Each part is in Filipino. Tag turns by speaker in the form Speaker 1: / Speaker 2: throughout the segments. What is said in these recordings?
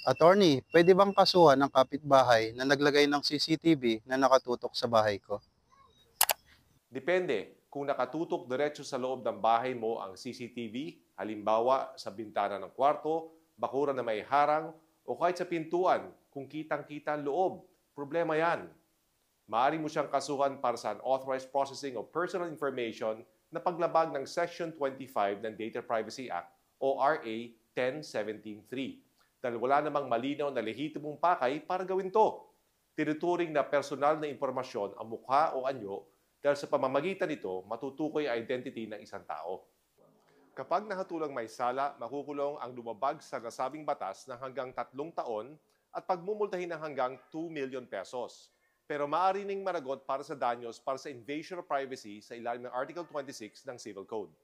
Speaker 1: Attorney, pwede bang kasuhan ng kapitbahay na naglagay ng CCTV na nakatutok sa bahay ko?
Speaker 2: Depende kung nakatutok diretso sa loob ng bahay mo ang CCTV, halimbawa sa bintana ng kwarto, bakuran na may harang, o kahit sa pintuan kung kitang-kita ang loob. Problema yan. Maaari mo siyang kasuhan para sa unauthorized processing of personal information na paglabag ng Section 25 ng Data Privacy Act o RA 10173 dahil wala namang malinaw na lehitimong pakay para gawin to. Tinuturing na personal na impormasyon ang mukha o anyo dahil sa pamamagitan nito matutukoy ang identity ng isang tao. Kapag nakatulang may sala, makukulong ang lumabag sa nasabing batas ng hanggang 3 taon at pagmumultahin ng hanggang 2 million pesos. Pero maaari ning managot para sa danyos para sa invasion of privacy sa ilalim ng Article 26 ng Civil Code.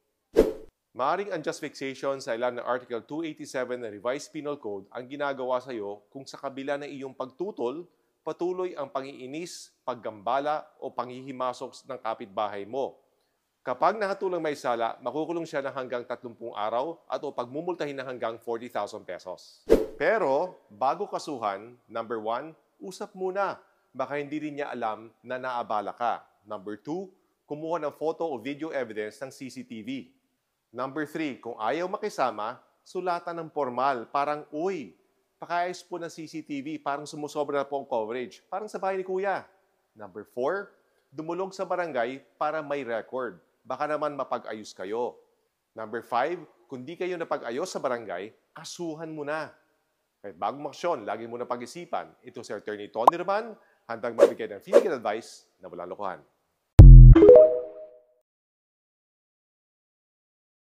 Speaker 2: Maaring unjust fixation sa ilalim ng Article 287 ng Revised Penal Code ang ginagawa sa iyo kung sa kabila ng iyong pagtutol, patuloy ang pangiinis, paggambala o panghihimasok ng kapitbahay mo. Kapag nakatulang may sala, makukulong siya ng hanggang 30 araw at o pagmumultahin ng hanggang 40,000 pesos. Pero, bago kasuhan, number 1, usap muna. Baka hindi rin niya alam na naabala ka. Number 2, kumuha ng photo o video evidence ng CCTV. Number 3, kung ayaw makisama, sulatan ng formal, parang, uy, pakiayos po ng CCTV, parang sumusobra na po ang coverage, parang sa bahay ni kuya. Number 4, dumulog sa barangay para may record. Baka naman mapag-ayos kayo. Number 5, kung di kayo napag-ayos sa barangay, kasuhan mo na. Kahit bagong aksyon, lagi mo na pag-isipan. Ito si Attorney Tony Roman, handang mabigay ng free legal advice na walang lokohan.